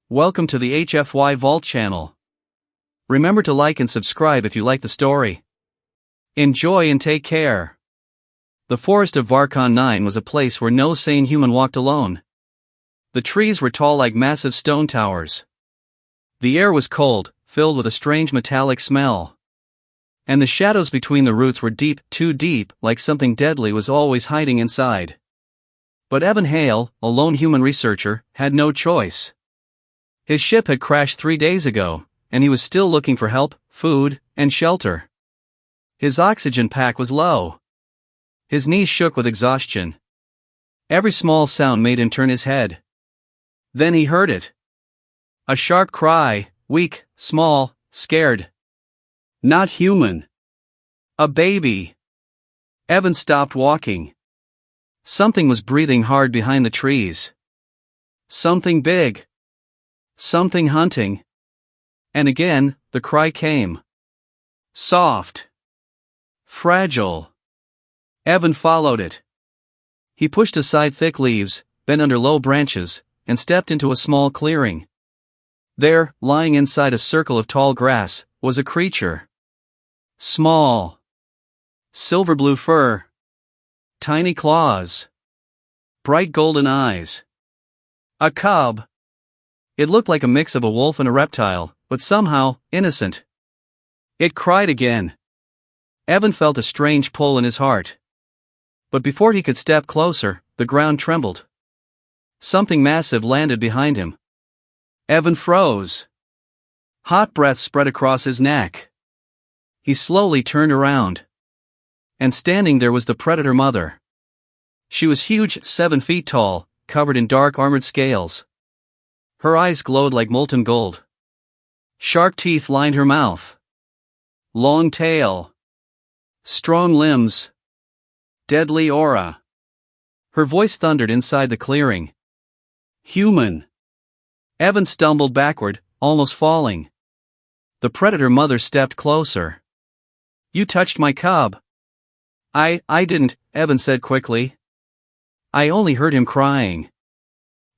Welcome to the HFY Vault channel. Remember to like and subscribe if you like the story. Enjoy and take care. The forest of Varkon 9 was a place where no sane human walked alone. The trees were tall like massive stone towers. The air was cold, filled with a strange metallic smell. And the shadows between the roots were deep, too deep, like something deadly was always hiding inside. But Evan Hale, a lone human researcher, had no choice. His ship had crashed 3 days ago, and he was still looking for help, food, and shelter. His oxygen pack was low. His knees shook with exhaustion. Every small sound made him turn his head. Then he heard it. A sharp cry, weak, small, scared. Not human. A baby. Evan stopped walking. Something was breathing hard behind the trees. Something big. Something hunting. And again, the cry came. Soft. Fragile. Evan followed it. He pushed aside thick leaves, bent under low branches, and stepped into a small clearing. There, lying inside a circle of tall grass, was a creature. Small. Silver blue fur. Tiny claws. Bright golden eyes. A cub. It looked like a mix of a wolf and a reptile, but somehow, innocent. It cried again. Evan felt a strange pull in his heart. But before he could step closer, the ground trembled. Something massive landed behind him. Evan froze. Hot breath spread across his neck. He slowly turned around. And standing there was the predator mother. She was huge, 7 feet tall, covered in dark armored scales. Her eyes glowed like molten gold. Sharp teeth lined her mouth. Long tail. Strong limbs. Deadly aura. Her voice thundered inside the clearing. Human. Evan stumbled backward, almost falling. The predator mother stepped closer. You touched my cub. I didn't, Evan said quickly. I only heard him crying.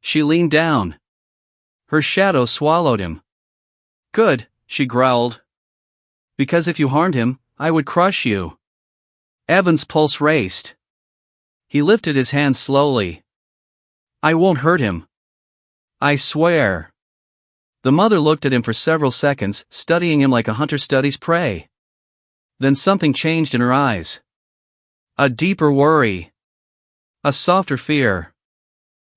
She leaned down. Her shadow swallowed him. Good, she growled. Because if you harmed him, I would crush you. Evan's pulse raced. He lifted his hands slowly. I won't hurt him. I swear. The mother looked at him for several seconds, studying him like a hunter studies prey. Then something changed in her eyes. A deeper worry. A softer fear.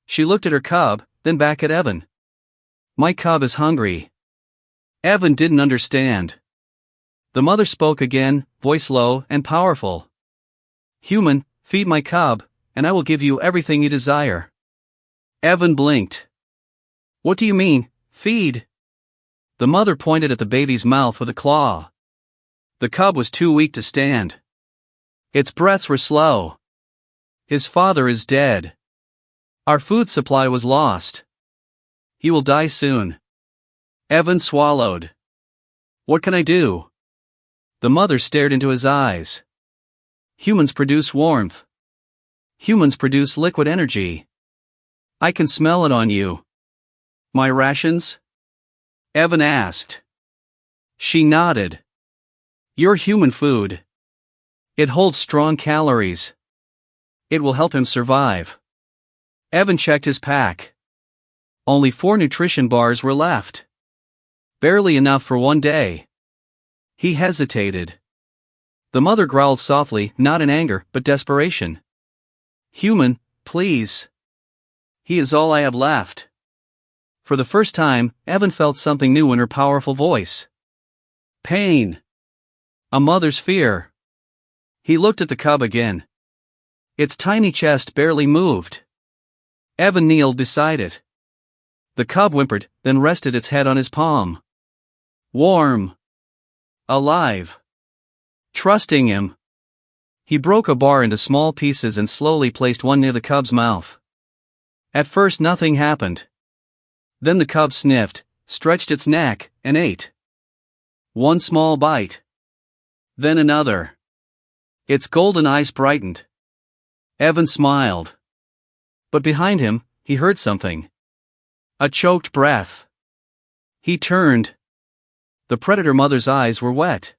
She looked at her cub, then back at Evan. My cub is hungry. Evan didn't understand. The mother spoke again, voice low and powerful. Human, feed my cub, and I will give you everything you desire. Evan blinked. What do you mean, feed? The mother pointed at the baby's mouth with a claw. The cub was too weak to stand. Its breaths were slow. His father is dead. Our food supply was lost. He will die soon. Evan swallowed. What can I do? The mother stared into his eyes. Humans produce warmth. Humans produce liquid energy. I can smell it on you. My rations? Evan asked. She nodded. Your human food. It holds strong calories. It will help him survive. Evan checked his pack. Only 4 nutrition bars were left. Barely enough for 1 day. He hesitated. The mother growled softly, not in anger, but desperation. Human, please. He is all I have left. For the first time, Evan felt something new in her powerful voice. Pain. A mother's fear. He looked at the cub again. Its tiny chest barely moved. Evan kneeled beside it. The cub whimpered, then rested its head on his palm. Warm. Alive. Trusting him. He broke a bar into small pieces and slowly placed one near the cub's mouth. At first nothing happened. Then the cub sniffed, stretched its neck, and ate. One small bite. Then another. Its golden eyes brightened. Evan smiled. But behind him, he heard something. A choked breath. He turned. The predator mother's eyes were wet.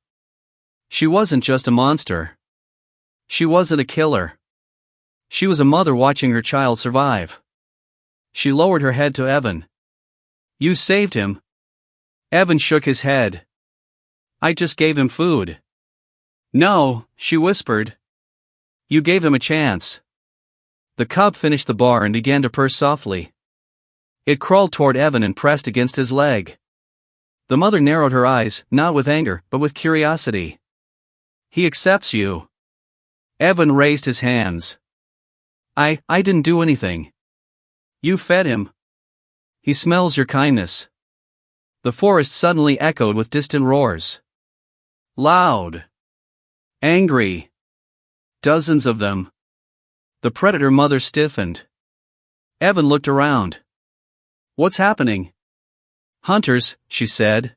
She wasn't just a monster. She wasn't a killer. She was a mother watching her child survive. She lowered her head to Evan. You saved him. Evan shook his head. I just gave him food. No, she whispered. You gave him a chance. The cub finished the bar and began to purr softly. It crawled toward Evan and pressed against his leg. The mother narrowed her eyes, not with anger, but with curiosity. He accepts you. Evan raised his hands. I didn't do anything. You fed him. He smells your kindness. The forest suddenly echoed with distant roars. Loud. Angry. Dozens of them. The predator mother stiffened. Evan looked around. What's happening? Hunters, she said.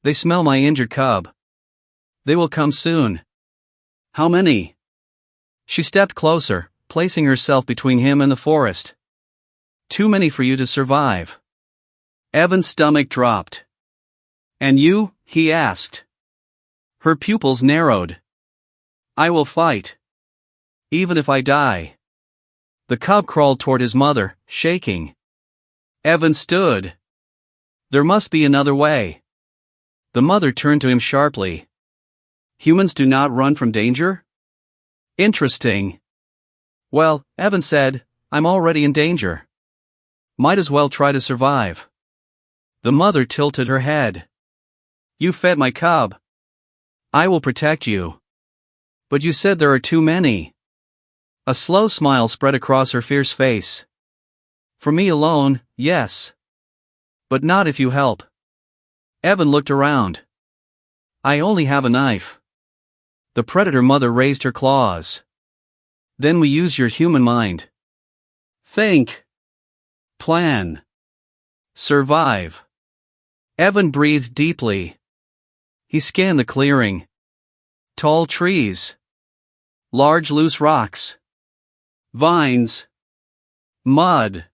They smell my injured cub. They will come soon. How many? She stepped closer, placing herself between him and the forest. Too many for you to survive. Evan's stomach dropped. And you? He asked. Her pupils narrowed. I will fight. Even if I die. The cub crawled toward his mother, shaking. Evan stood. There must be another way. The mother turned to him sharply. Humans do not run from danger? Interesting. Well, Evan said, I'm already in danger. Might as well try to survive. The mother tilted her head. You fed my cub. I will protect you. But you said there are too many. A slow smile spread across her fierce face. For me alone, yes. But not if you help. Evan looked around. I only have a knife. The predator mother raised her claws. Then we use your human mind. Think. Plan. Survive. Evan breathed deeply. He scanned the clearing. Tall trees. Large loose rocks. Vines. Mud.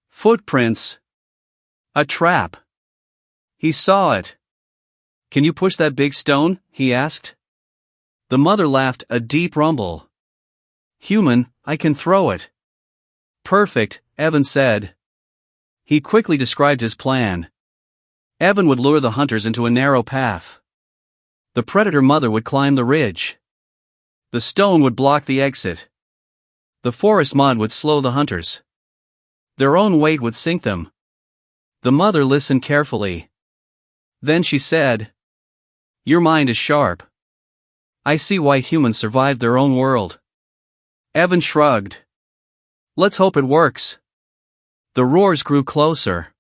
Footprints. A trap. He saw it. Can you push that big stone? He asked. The mother laughed, a deep rumble. Human, I can throw it. Perfect, Evan said. He quickly described his plan. Evan would lure the hunters into a narrow path. The predator mother would climb the ridge. The stone would block the exit. The forest mud would slow the hunters. Their own weight would sink them. The mother listened carefully. Then she said, Your mind is sharp. I see why humans survived their own world. Evan shrugged. Let's hope it works. The roars grew closer.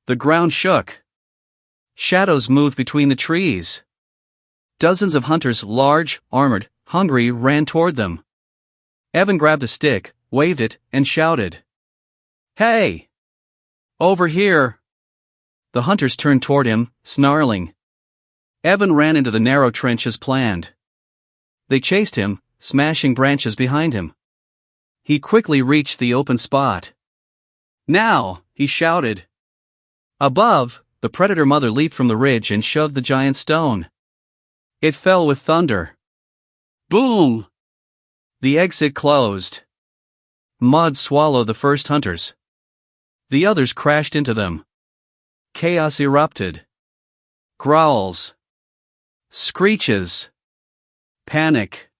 The ground shook. Shadows moved between the trees. Dozens of hunters, large, armored, hungry, ran toward them. Evan grabbed a stick, waved it, and shouted. Hey! Over here! The hunters turned toward him, snarling. Evan ran into the narrow trench as planned. They chased him, smashing branches behind him. He quickly reached the open spot. Now! He shouted. Above, the predator mother leaped from the ridge and shoved the giant stone. It fell with thunder. Boom! The exit closed. Mud swallowed the first hunters. The others crashed into them. Chaos erupted. Growls. Screeches. Panic.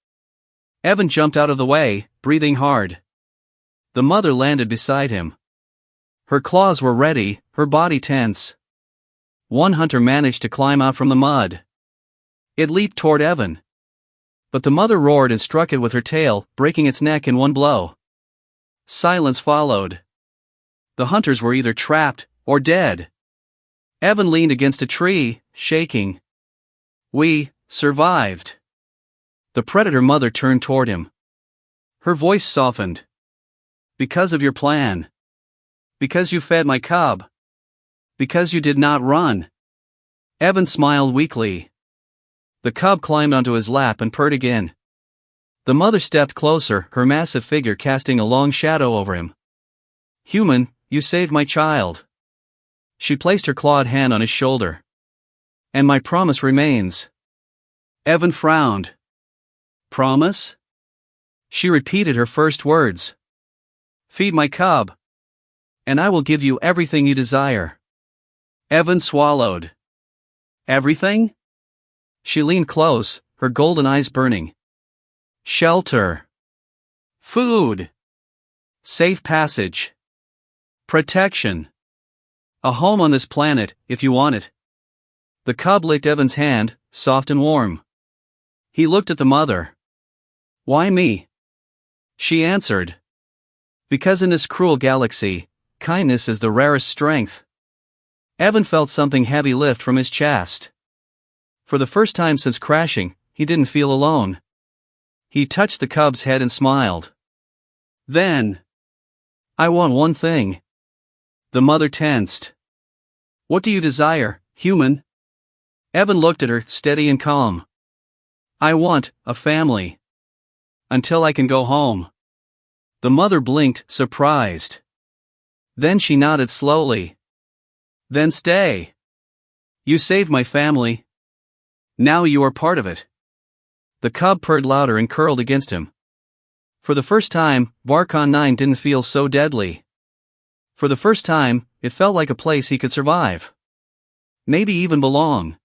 Evan jumped out of the way, breathing hard. The mother landed beside him. Her claws were ready, her body tense. One hunter managed to climb out from the mud. It leaped toward Evan. But the mother roared and struck it with her tail, breaking its neck in one blow. Silence followed. The hunters were either trapped or dead. Evan leaned against a tree, shaking. We survived. The predator mother turned toward him. Her voice softened. Because of your plan. Because you fed my cub. Because you did not run. Evan smiled weakly. The cub climbed onto his lap and purred again. The mother stepped closer, her massive figure casting a long shadow over him. Human, you saved my child. She placed her clawed hand on his shoulder. And my promise remains. Evan frowned. Promise? She repeated her first words. Feed my cub. And I will give you everything you desire. Evan swallowed. Everything? She leaned close, her golden eyes burning. Shelter. Food. Safe passage. Protection. A home on this planet, if you want it. The cub licked Evan's hand, soft and warm. He looked at the mother. Why me? She answered. Because in this cruel galaxy, kindness is the rarest strength. Evan felt something heavy lift from his chest. For the first time since crashing, he didn't feel alone. He touched the cub's head and smiled. Then, I want one thing. The mother tensed. What do you desire, human? Evan looked at her, steady and calm. I want a family. Until I can go home. The mother blinked, surprised. Then she nodded slowly. Then stay. You saved my family. Now you are part of it. The cub purred louder and curled against him. For the first time, Varkon 9 didn't feel so deadly. For the first time, it felt like a place he could survive. Maybe even belong.